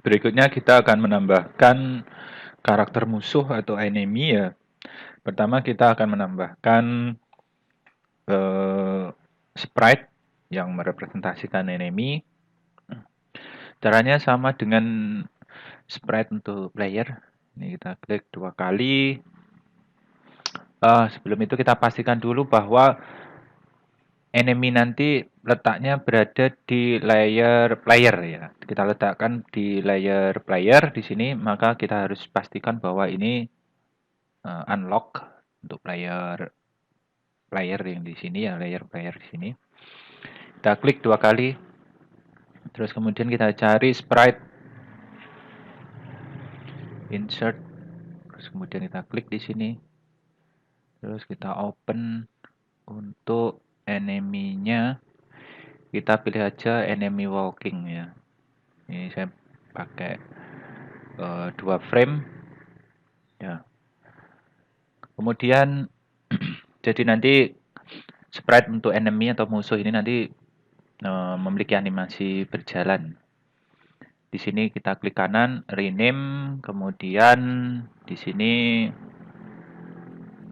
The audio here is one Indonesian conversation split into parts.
Berikutnya kita akan menambahkan karakter musuh atau enemy ya. Pertama kita akan menambahkan eh, sprite yang merepresentasikan enemy. Caranya sama dengan sprite untuk player. Ini kita klik 2 kali. Sebelum itu kita pastikan dulu bahwa enemy nanti letaknya berada di layer player ya. Kita letakkan di layer player di sini, maka kita harus pastikan bahwa ini unlock untuk player player yang di sini ya, layer player di sini. Kita klik 2 kali, terus kemudian kita cari sprite, insert, terus kemudian kita klik di sini, terus kita open. Untuk enemy-nya kita pilih aja enemy walking ya. Ini saya pakai 2 frame ya. Kemudian jadi nanti sprite untuk enemy atau musuh ini nanti memiliki animasi berjalan. Di sini kita klik kanan, rename, kemudian di sini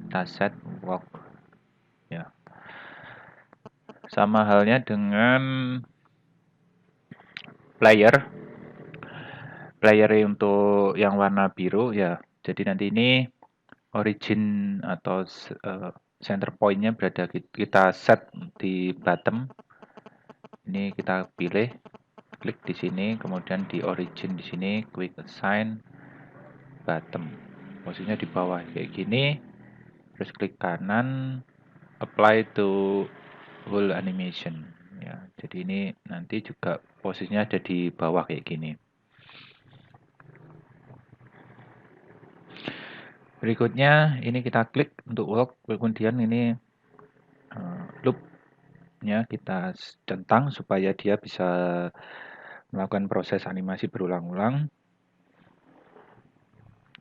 kita set walk ya. Sama halnya dengan player. Player untuk yang warna biru ya. Jadi nanti ini origin atau center point-nya berada kita set di bottom. Ini kita pilih, klik di sini, kemudian di origin di sini, quick assign bottom. Posisinya di bawah kayak gini. Terus klik kanan, apply to whole animation. Ya, jadi ini nanti juga posisinya ada di bawah kayak gini. Berikutnya ini kita klik untuk walk, kemudian ini loop-nya kita centang supaya dia bisa melakukan proses animasi berulang-ulang.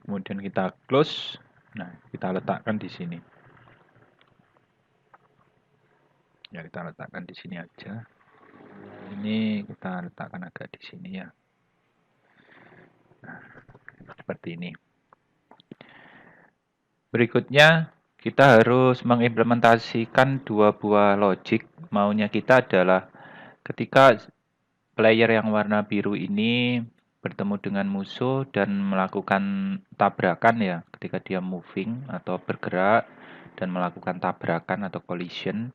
Kemudian kita close. Nah, kita letakkan di sini. Ya, kita letakkan di sini aja. Ini kita letakkan agak di sini ya. Nah, seperti ini. Berikutnya, kita harus mengimplementasikan 2 buah logic. Maunya kita adalah ketika player yang warna biru ini bertemu dengan musuh dan melakukan tabrakan ya, ketika dia moving atau bergerak dan melakukan tabrakan atau collision,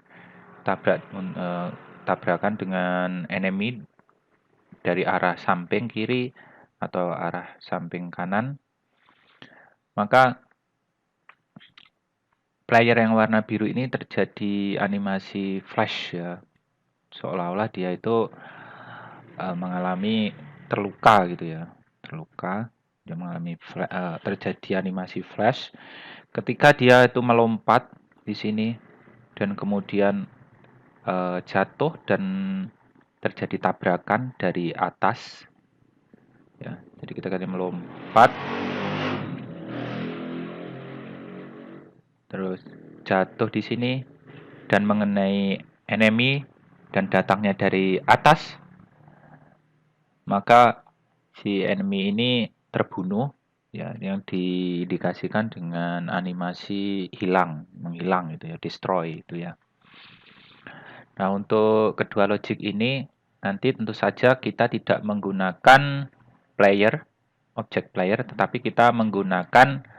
tabrakan dengan enemy dari arah samping kiri atau arah samping kanan, maka player yang warna biru ini terjadi animasi flash ya, seolah-olah dia itu mengalami terluka gitu ya, terluka, dia mengalami terjadi animasi flash ketika dia itu melompat di sini dan kemudian jatuh dan terjadi tabrakan dari atas ya. Jadi kita akan melompat terus jatuh di sini dan mengenai enemy dan datangnya dari atas, maka si enemy ini terbunuh ya, yang diindikasikan dengan animasi hilang, menghilang gitu ya, destroy itu ya. Nah, untuk kedua logic ini nanti tentu saja kita tidak menggunakan player, objek player, tetapi kita menggunakan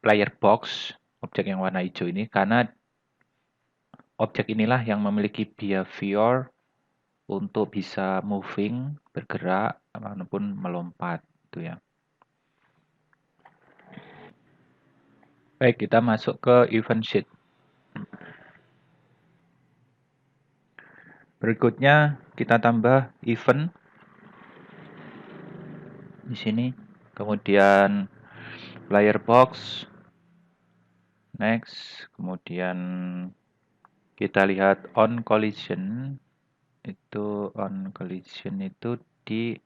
player box, objek yang warna hijau ini, karena objek inilah yang memiliki behavior untuk bisa moving, bergerak, ataupun melompat itu ya. Baik, kita masuk ke event sheet. Berikutnya kita tambah event di sini. Kemudian player box. Next, kemudian kita lihat on collision. Itu on collision itu di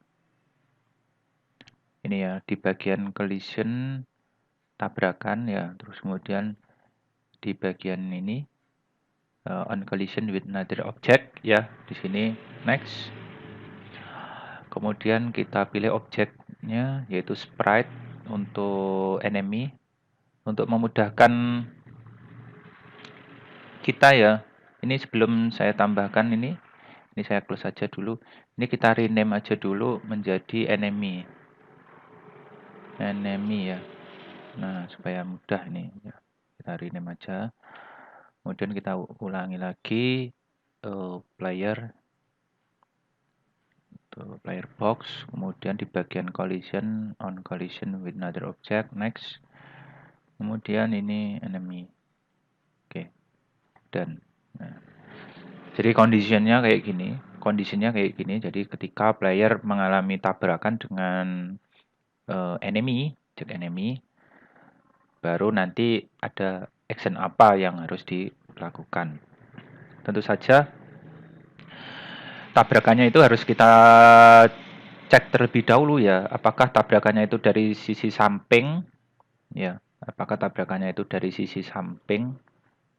ini ya, di bagian collision tabrakan ya. Terus kemudian di bagian ini on collision with another object ya, di sini next. Kemudian kita pilih objeknya yaitu sprite untuk enemy untuk memudahkan kita ya. Ini sebelum saya tambahkan ini saya close saja dulu. Ini kita rename aja dulu menjadi enemy. Enemy ya. Nah, supaya mudah ini ya. Kita rename aja. Kemudian kita ulangi lagi player player box, kemudian di bagian collision on collision with another object, next. Kemudian ini enemy. Oke. Dan nah, jadi kondisinya kayak gini. Jadi ketika player mengalami tabrakan dengan enemy, baru nanti ada action apa yang harus dilakukan. Tentu saja tabrakannya itu harus kita cek terlebih dahulu ya, apakah tabrakannya itu dari sisi samping, ya, apakah tabrakannya itu dari sisi samping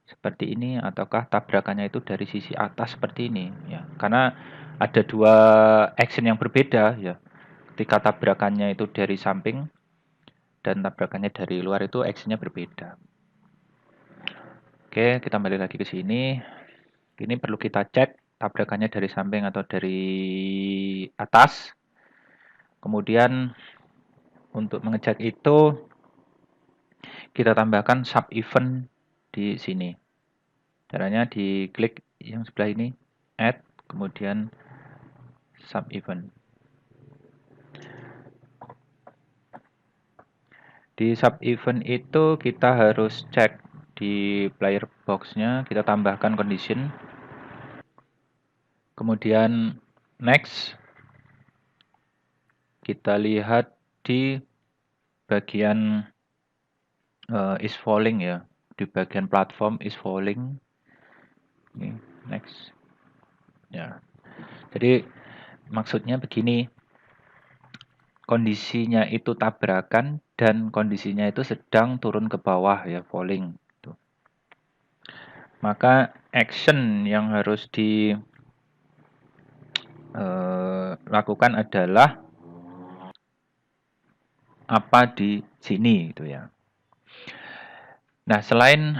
seperti ini, ataukah tabrakannya itu dari sisi atas seperti ini, ya. Karena ada dua action yang berbeda, ya. Ketika tabrakannya itu dari samping dan tabrakannya dari luar itu actionnya berbeda. Oke, kita kembali lagi ke sini. Ini perlu kita cek tabrakannya dari samping atau dari atas. Kemudian untuk mengecek itu kita tambahkan sub event di sini. Caranya diklik yang sebelah ini, add, kemudian sub event. Di sub event itu kita harus cek di player box-nya, kita tambahkan condition. Kemudian next. Kita lihat di bagian is falling ya, di bagian platform is falling. Ini next. Ya. Jadi maksudnya begini, kondisinya itu tabrakan dan kondisinya itu sedang turun ke bawah ya, falling. Tuh. Maka action yang harus dilakukan adalah apa di sini itu ya. Nah, selain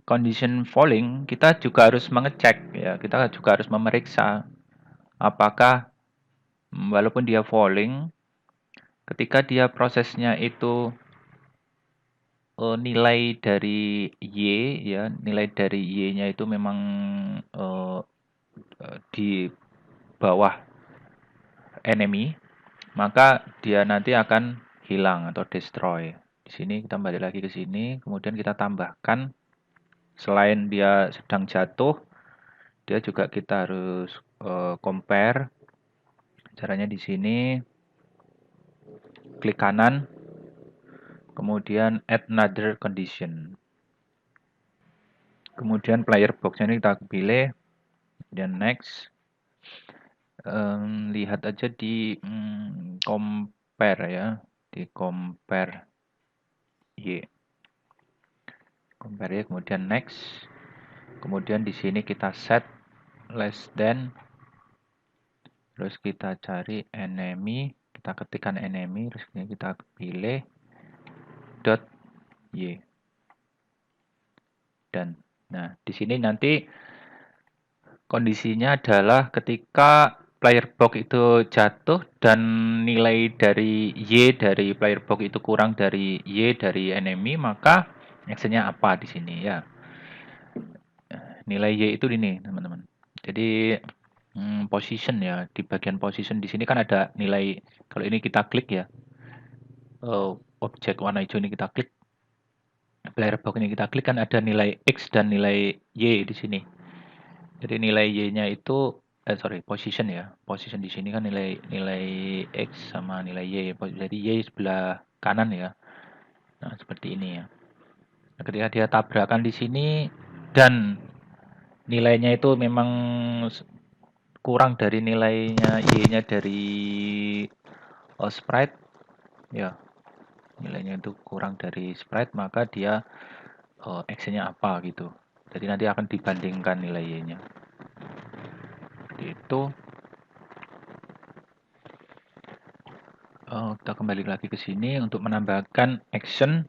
condition falling, kita juga harus mengecek ya, kita juga harus memeriksa apakah walaupun dia falling, ketika dia prosesnya itu nilai dari Y ya, nilai dari Y-nya itu memang di bawah enemy, maka dia nanti akan hilang atau destroy. Di sini kita kembali lagi ke sini, kemudian kita tambahkan selain dia sedang jatuh, dia juga kita harus compare. Caranya di sini klik kanan, kemudian add another condition. Kemudian player box ini kita pilih, kemudian next. Lihat aja di compare ya, di compare Y. Compare Y, kemudian next. Kemudian di sini kita set less than, terus kita cari enemy, kita ketikkan enemy, terus kita pilih dot y. Dan nah di sini nanti kondisinya adalah ketika player box itu jatuh dan nilai dari Y dari player box itu kurang dari Y dari enemy, maka actionnya apa di sini ya. Nilai Y itu ini, teman-teman. Jadi position ya, di bagian position di sini kan ada nilai, kalau ini kita klik ya, objek warna hijau ini kita klik, player box ini kita klik kan ada nilai X dan nilai Y di sini. Jadi nilai Y-nya itu position ya. Position di sini kan nilai X sama nilai Y. Jadi Y sebelah kanan ya. Nah, seperti ini ya. Nah, ketika dia tabrakan di sini dan nilainya itu memang kurang dari nilainya Y-nya dari sprite ya. Nilainya itu kurang dari sprite, maka dia action-nya apa gitu. Jadi nanti akan dibandingkan nilai Y-nya. Seperti itu. Kita kembali lagi ke sini untuk menambahkan action.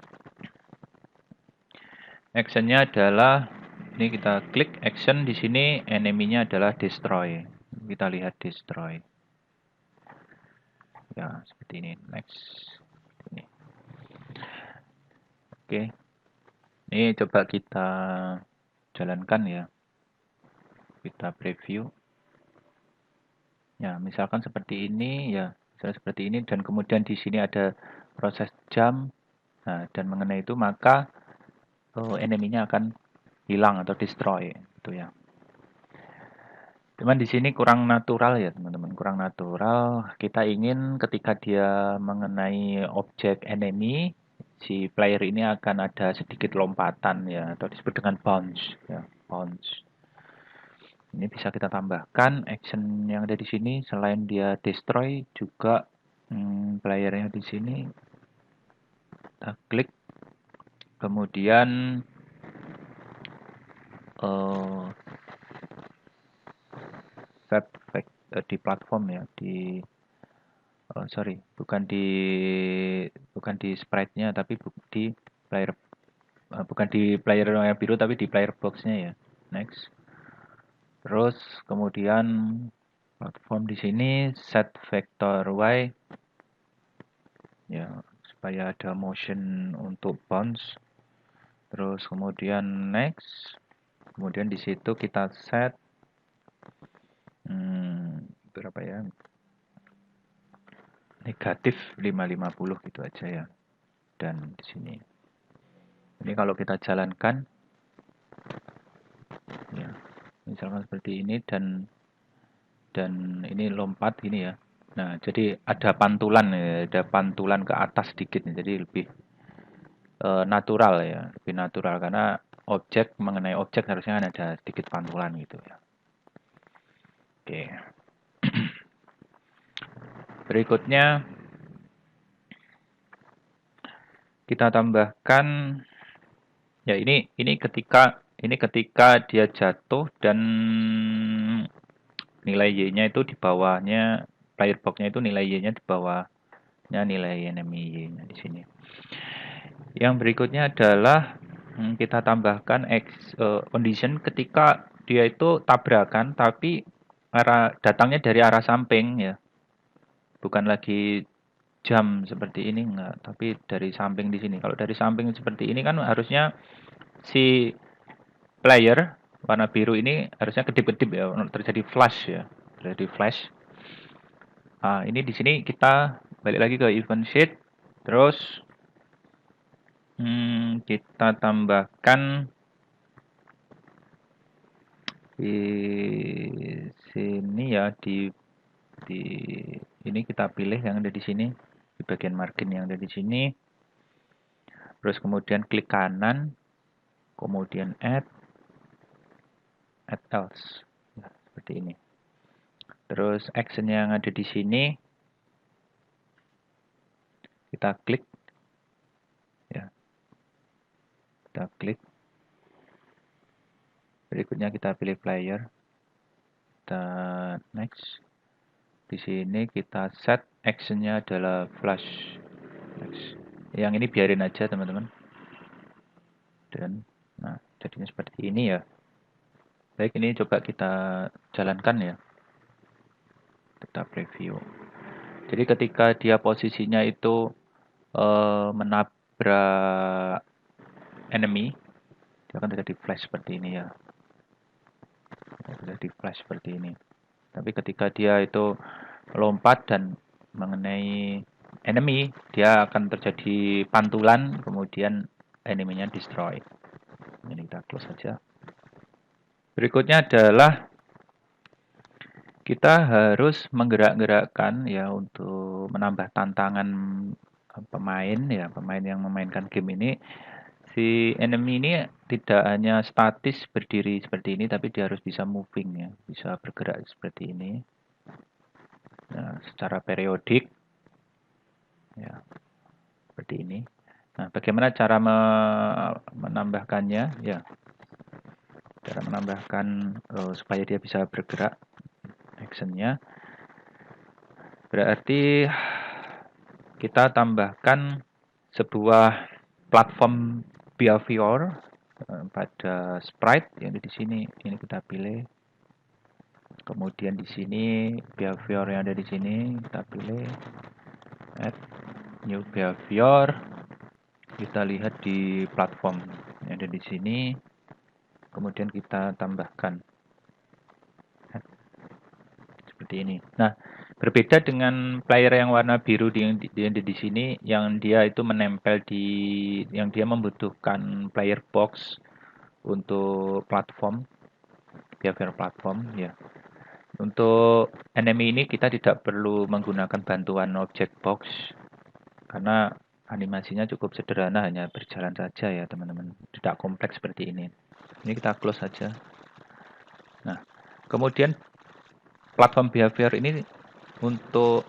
Actionnya adalah ini kita klik action di sini, enemy-nya adalah destroy. Kita lihat destroy. Ya, seperti ini. Next. Ini. Oke. Ini coba kita jalankan ya. Kita preview. Ya, misalkan seperti ini ya, misalnya seperti ini dan kemudian di sini ada proses jump. Nah, dan mengenai itu maka enemy-nya akan hilang atau destroy itu ya. Cuman di sini kurang natural ya, teman-teman. Kurang natural. Kita ingin ketika dia mengenai objek enemy, si player ini akan ada sedikit lompatan ya, atau disebut dengan bounce ya, bounce. Ini bisa kita tambahkan action yang ada di sini selain dia destroy juga playernya di sini kita klik kemudian set di platform ya di sorry bukan di sprite-nya tapi di player bukan di player yang biru tapi di player box-nya ya. Next. Terus kemudian platform di sini set vector Y ya supaya ada motion untuk bounce. Terus kemudian next. Kemudian di situ kita set berapa ya? Negatif 550 gitu aja ya. Dan di sini. Ini kalau kita jalankan ya misalkan seperti ini dan ini lompat ini ya. Nah, jadi ada pantulan ya, ada pantulan ke atas sedikit nih, jadi lebih natural ya, lebih natural karena objek mengenai objek harusnya ada sedikit pantulan gitu ya. Oke. Berikutnya kita tambahkan ya ini ketika dia jatuh dan nilai Y-nya itu di bawahnya player box-nya itu nilai Y-nya di bawahnya nilai enemy Y-nya di sini. Yang berikutnya adalah kita tambahkan condition ketika dia itu tabrakan tapi datangnya dari arah samping ya. Bukan lagi jam seperti ini enggak, tapi dari samping di sini. Kalau dari samping seperti ini kan harusnya si player warna biru ini harusnya kedip-kedip ya, terjadi flash ya. Terjadi flash. Nah, ini di sini kita balik lagi ke event sheet. Terus kita tambahkan di sini ya di ini kita pilih yang ada di sini di bagian margin yang ada di sini. Terus kemudian klik kanan, kemudian add else. Nah, seperti ini. Terus action yang ada di sini kita klik ya. Kita klik. Berikutnya kita pilih player. Kita next. Di sini kita set actionnya adalah flash. Next. Yang ini biarin aja teman-teman. Dan nah jadinya seperti ini ya. Baik, ini coba kita jalankan ya. Kita preview. Jadi ketika dia posisinya itu menabrak enemy, dia akan terjadi flash seperti ini ya. Terjadi flash seperti ini. Tapi ketika dia itu melompat dan mengenai enemy, dia akan terjadi pantulan, kemudian enemy-nya destroy. Ini kita close saja. Berikutnya adalah kita harus menggerak-gerakkan ya untuk menambah tantangan pemain ya, pemain yang memainkan game ini. Si enemy ini tidak hanya statis berdiri seperti ini, tapi dia harus bisa moving ya, bisa bergerak seperti ini. Nah, secara periodik ya, seperti ini. Nah, bagaimana cara menambahkannya? Ya, cara menambahkan supaya dia bisa bergerak actionnya. Berarti kita tambahkan sebuah platform behavior pada sprite yang di sini. Ini kita pilih. Kemudian di sini behavior yang ada di sini kita pilih add new behavior. Kita lihat di platform yang ada di sini. Kemudian kita tambahkan seperti ini. Nah, berbeda dengan player yang warna biru yang di sini, yang dia itu menempel di, yang dia membutuhkan player box untuk platform, behavior platform ya. Untuk enemy ini kita tidak perlu menggunakan bantuan object box karena animasinya cukup sederhana, hanya berjalan saja ya teman-teman, tidak kompleks seperti ini. Ini kita close saja. Nah, kemudian platform behavior ini untuk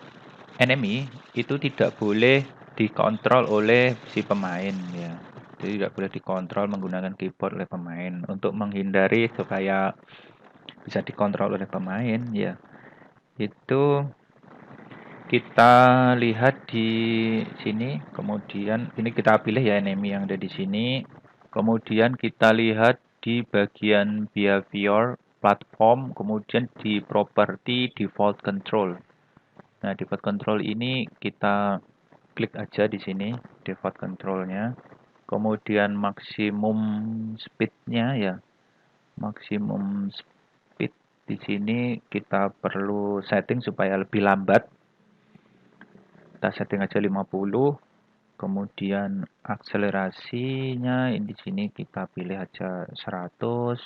enemy itu tidak boleh dikontrol oleh si pemain ya. Jadi tidak boleh dikontrol menggunakan keyboard oleh pemain. Untuk menghindari supaya bisa dikontrol oleh pemain ya, itu kita lihat di sini. Kemudian ini kita pilih ya enemy yang ada di sini. Kemudian kita lihat di bagian behavior platform, kemudian di property default control. Nah, default control ini kita klik aja di sini, default controlnya. Kemudian maksimum speednya ya, maksimum speed di sini kita perlu setting supaya lebih lambat. Kita setting aja 50. Kemudian akselerasinya di sini kita pilih aja 100.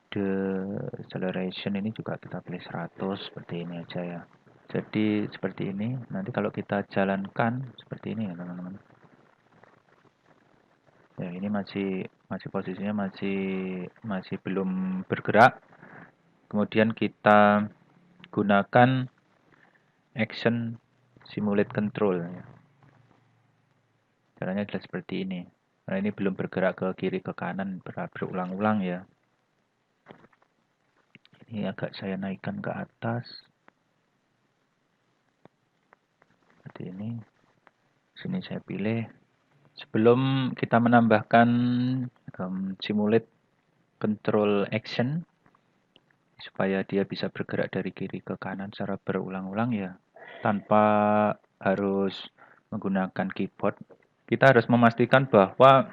Deceleration ini juga kita pilih 100, seperti ini aja ya. Jadi seperti ini. Nanti kalau kita jalankan seperti ini ya teman-teman. Ya, ini masih posisinya masih belum bergerak. Kemudian kita gunakan action simulate control ya. Caranya adalah seperti ini. Nah, ini belum bergerak ke kiri ke kanan berulang-ulang ya. Ini agak saya naikkan ke atas. Seperti ini. Sini saya pilih. Sebelum kita menambahkan simulate control action, supaya dia bisa bergerak dari kiri ke kanan secara berulang-ulang ya, tanpa harus menggunakan keyboard, kita harus memastikan bahwa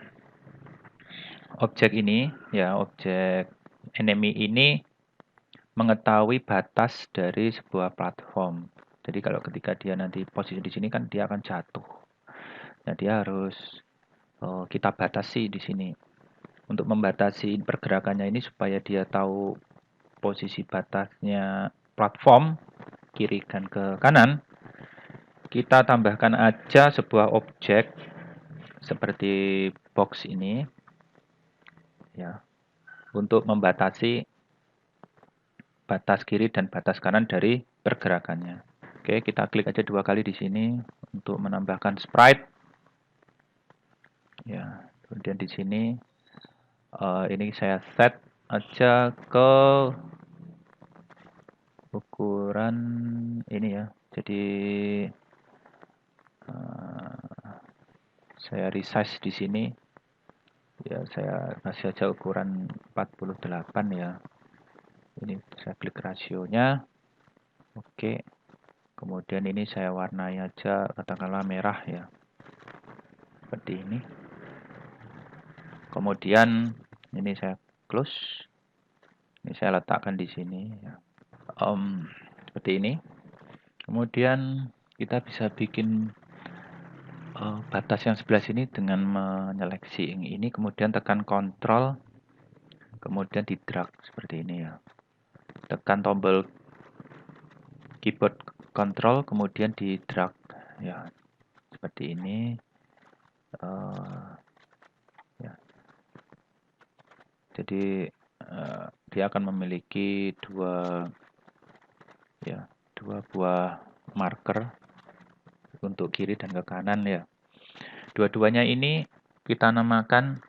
objek ini ya, objek enemy ini mengetahui batas dari sebuah platform. Jadi kalau ketika dia nanti posisi di sini kan dia akan jatuh. Nah, dia harus kita batasi di sini. Untuk membatasi pergerakannya ini supaya dia tahu posisi batasnya platform kiri dan ke kanan, kita tambahkan aja sebuah objek seperti box ini ya, untuk membatasi batas kiri dan batas kanan dari pergerakannya. Oke, kita klik aja 2 kali di sini untuk menambahkan sprite. Ya, kemudian di sini ini saya set aja ke ukuran ini ya. Jadi saya resize di sini. Ya, saya kasih aja ukuran 48 ya. Ini saya klik rasionya. Oke. Kemudian ini saya warnai aja katakanlah merah ya. Seperti ini. Kemudian ini saya close. Ini saya letakkan di sini ya. Seperti ini. Kemudian kita bisa bikin batas yang sebelah sini dengan menyeleksi ini, kemudian tekan Ctrl, kemudian di drag seperti ini ya. Tekan tombol keyboard Ctrl, kemudian di drag ya, seperti ini. Ya. Jadi dia akan memiliki dua buah marker untuk kiri dan ke kanan ya. Dua-duanya ini kita namakan,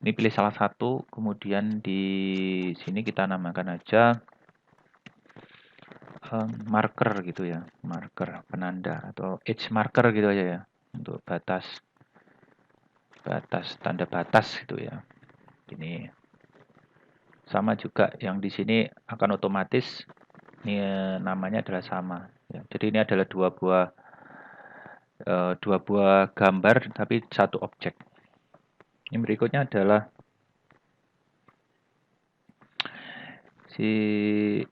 ini pilih salah satu, kemudian di sini kita namakan aja marker gitu ya, marker penanda atau edge marker gitu aja ya, untuk batas tanda batas gitu ya. Ini sama juga yang di sini akan otomatis ini namanya adalah sama ya. Jadi ini adalah dua buah gambar tapi satu objek. Yang berikutnya adalah si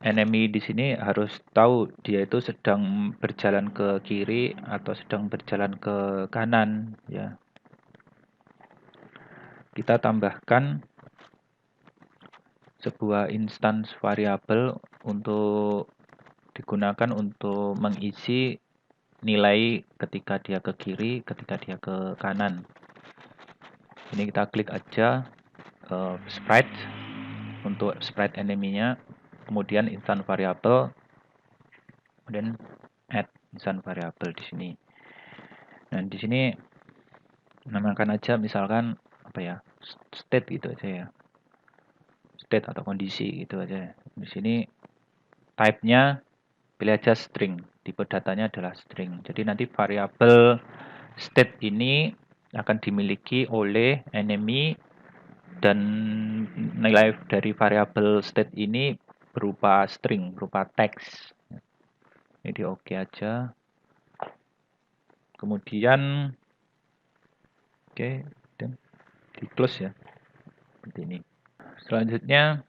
enemy di sini harus tahu dia itu sedang berjalan ke kiri atau sedang berjalan ke kanan ya. Kita tambahkan sebuah instance variabel untuk digunakan untuk mengisi nilai ketika dia ke kiri, ketika dia ke kanan. Ini kita klik aja sprite untuk sprite enemy-nya, kemudian instance variable, kemudian add instance variable di sini. Dan di sini namakan aja misalkan apa ya, state gitu aja ya, state atau kondisi gitu aja. Di sini type-nya pilih aja string, tipe datanya adalah string. Jadi nanti variabel state ini akan dimiliki oleh enemy dan nilai dari variabel state ini berupa string, berupa teks. Ini di oke aja. Kemudian oke, dan di close ya. Seperti ini. Selanjutnya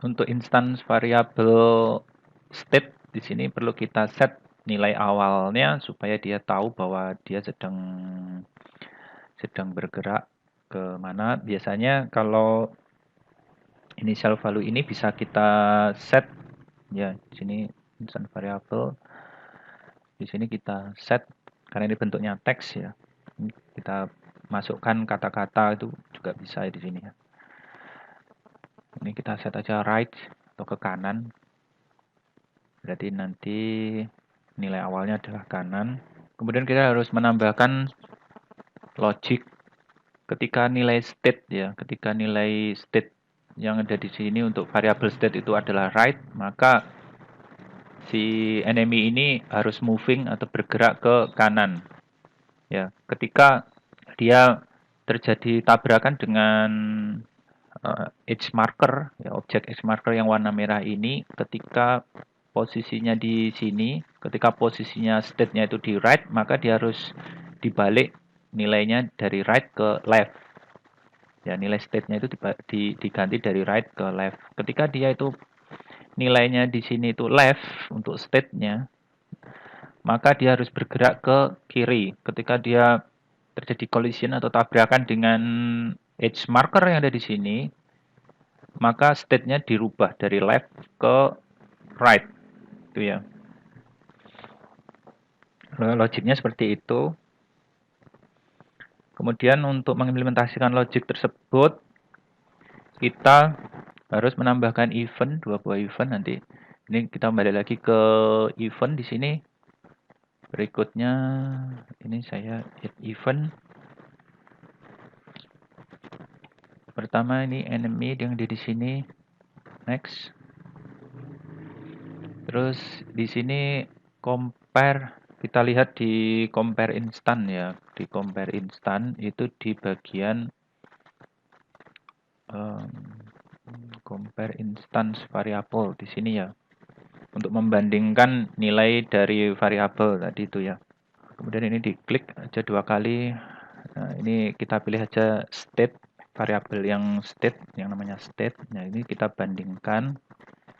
untuk instance variabel state di sini perlu kita set nilai awalnya supaya dia tahu bahwa dia sedang bergerak ke mana. Biasanya kalau initial value ini bisa kita set ya, di sini instance variable. Di sini kita set karena ini bentuknya teks ya. Kita masukkan kata-kata itu juga bisa di sini ya. Ini kita set aja right atau ke kanan. Berarti nanti nilai awalnya adalah kanan. Kemudian kita harus menambahkan logic ketika nilai state ya, ketika nilai state yang ada di sini untuk variabel state itu adalah right, maka si enemy ini harus moving atau bergerak ke kanan. Ya, ketika dia terjadi tabrakan dengan edge marker, ya, objek edge marker yang warna merah ini, ketika posisinya di sini, ketika posisinya state-nya itu di right, maka dia harus dibalik nilainya dari right ke left. Ya, nilai state-nya itu diganti dari right ke left. Ketika dia itu nilainya di sini itu left untuk state-nya, maka dia harus bergerak ke kiri. Ketika dia terjadi collision atau tabrakan dengan edge marker yang ada di sini, maka state-nya dirubah dari left ke right. Itu ya. Logiknya seperti itu. Kemudian untuk mengimplementasikan logik tersebut, kita harus menambahkan event, dua buah event nanti. Ini kita kembali lagi ke event di sini. Berikutnya ini saya add event. Pertama ini enemy yang ada di sini. Next. Terus di sini compare, kita lihat di compare instant ya. Di compare instant itu di bagian compare instance variable di sini ya. Untuk membandingkan nilai dari variabel tadi itu ya. Kemudian ini diklik aja dua kali. Nah, ini kita pilih aja state, variabel yang state, yang namanya state. Nah, ini kita bandingkan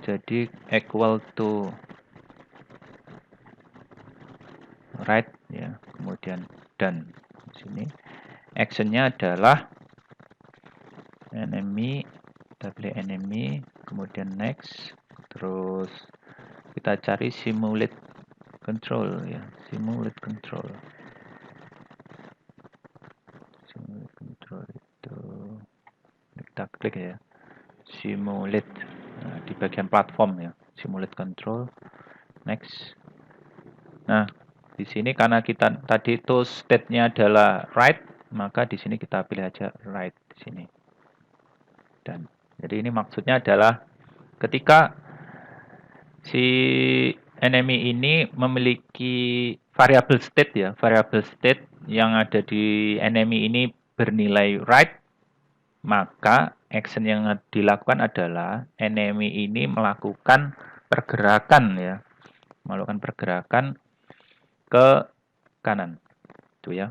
jadi equal to right ya. Kemudian done. Di sini actionnya adalah enemy, kita pilih enemy, kemudian next, terus kita cari simulate control ya, simulate control. Simulate control itu kita klik ya, simulate. Nah, di bagian platform ya, simulate control, next. Nah, di sini karena kita tadi itu state-nya adalah right, maka di sini kita pilih aja right di sini. Dan jadi ini maksudnya adalah ketika Si enemy ini memiliki variable state ya, variable state yang ada di enemy ini bernilai right, maka action yang dilakukan adalah enemy ini melakukan pergerakan ya, melakukan pergerakan ke kanan. Itu ya.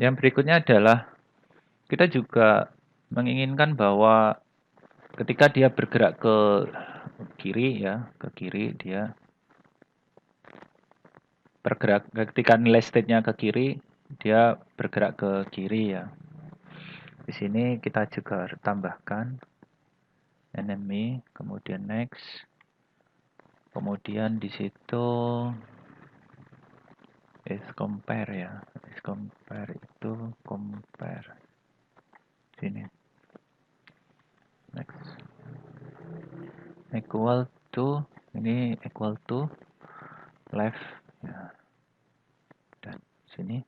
Yang berikutnya adalah kita juga menginginkan bahwa ketika dia bergerak ke kiri ya, ke kiri dia bergerak, ketika nilai state-nya ke kiri, dia bergerak ke kiri ya. Di sini kita juga tambahkan enemy, kemudian next. Kemudian di situ is compare ya. Is compare itu compare. Sini. Next. Equal to, ini equal to left ya. Dan sini.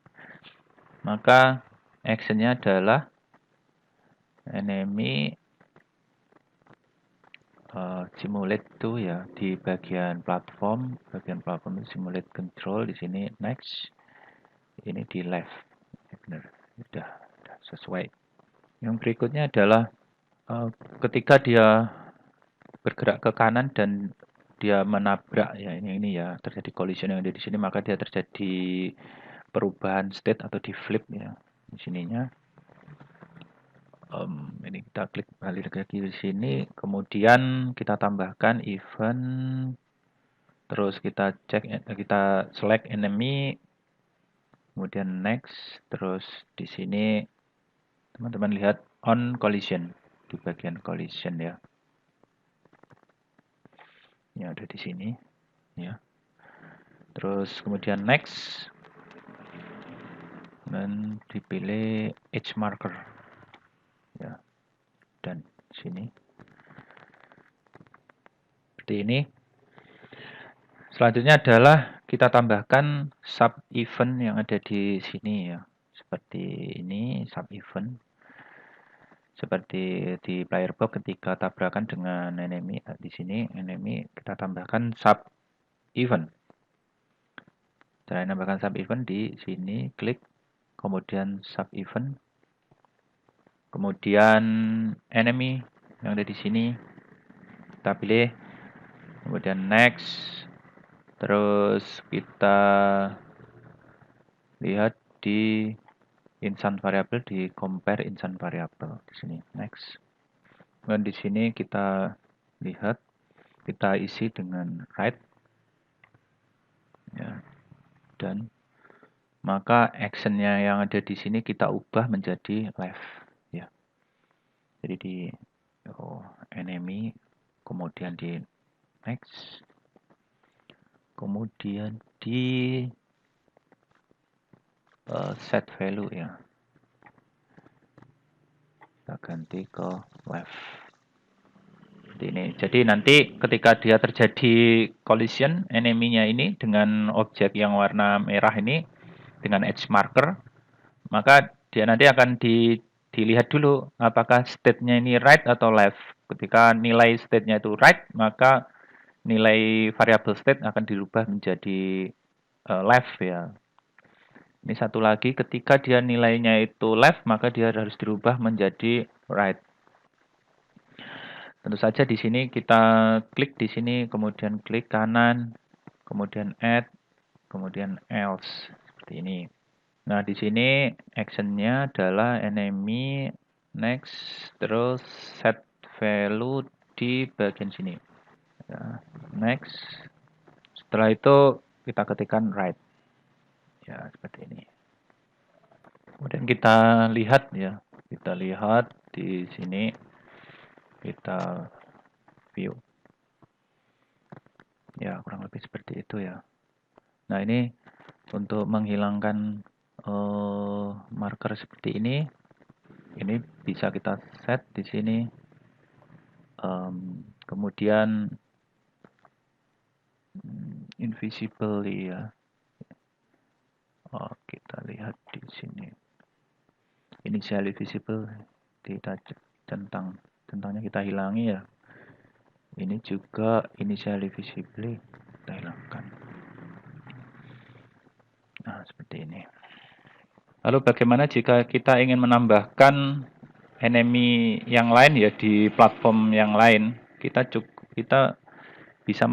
Maka actionnya adalah enemy simulate to ya, di bagian platform simulate control, di sini next, ini di left. Benar, sudah sesuai. Yang berikutnya adalah ketika dia bergerak ke kanan dan dia menabrak ya, ini ya, terjadi collision yang ada di sini, maka dia terjadi perubahan state atau di flip ya di sininya. Ini kita klik balik lagi di sini, kemudian kita tambahkan event, terus kita select enemy, kemudian next, terus di sini teman-teman lihat on collision di bagian collision ya. Ini ada di sini ya. Terus kemudian next dan dipilih edge marker ya, dan sini seperti ini. Selanjutnya adalah kita tambahkan sub event yang ada di sini ya, seperti ini sub event, seperti di player box ketika tabrakan dengan enemy. Di sini enemy kita tambahkan sub event. Cara menambahkan sub event di sini, klik kemudian sub event, kemudian enemy yang ada di sini kita pilih, kemudian next, terus kita lihat di instance variable, di compare instance variable di sini next, dan di sini kita lihat, kita isi dengan right ya, dan maka actionnya yang ada di sini kita ubah menjadi left ya. Jadi di enemy, kemudian di next, kemudian di set value ya, kita ganti ke left seperti ini. Jadi nanti ketika dia terjadi collision enemy-nya ini dengan objek yang warna merah ini dengan edge marker, maka dia nanti akan dilihat dulu apakah state-nya ini right atau left. Ketika nilai state-nya itu right, maka nilai variable state akan dirubah menjadi left ya. Ini satu lagi, ketika dia nilainya itu left, maka dia harus dirubah menjadi right. Tentu saja di sini kita klik di sini, kemudian klik kanan, kemudian add, kemudian else seperti ini. Nah, di sini actionnya adalah enemy, next, terus set value di bagian sini. Ya, next. Setelah itu kita ketikkan right. Ya, seperti ini. Kemudian kita lihat ya, kita lihat di sini, kita view. Ya, kurang lebih seperti itu ya. Nah, ini untuk menghilangkan marker seperti ini bisa kita set di sini. Kemudian invisible ya. Kita lihat di sini. Initially visible, kita tentangnya kita hilangi ya. Ini juga initially visibly kita hilangkan. Nah, seperti ini. Lalu bagaimana jika kita ingin menambahkan enemy yang lain ya di platform yang lain? Kita bisa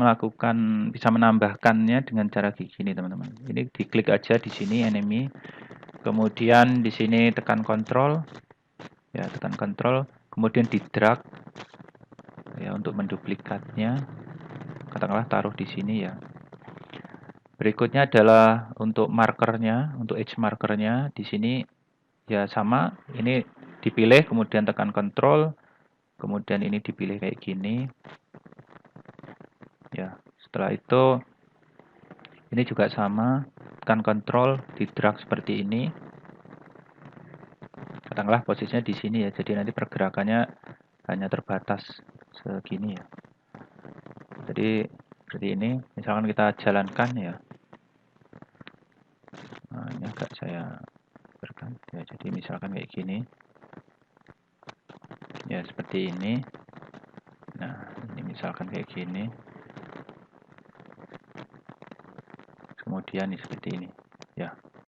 menambahkannya dengan cara gini, teman-teman. Ini diklik aja di sini enemy. Kemudian di sini tekan kontrol. Ya, tekan kontrol, kemudian di drag ya untuk menduplikatnya. Katakanlah taruh di sini ya. Berikutnya adalah untuk markernya, untuk edge markernya di sini ya sama, ini dipilih kemudian tekan kontrol, kemudian ini dipilih kayak gini. Ya, setelah itu ini juga sama, tekan kontrol, di drag seperti ini. Katakanlah posisinya di sini ya, jadi nanti pergerakannya hanya terbatas segini ya. Jadi seperti ini, misalkan kita jalankan ya. Nah, ini agak saya berganti ya, jadi misalkan kayak gini. Ya, seperti ini. Nah, ini misalkan kayak gini. Kemudian seperti ini. Ya.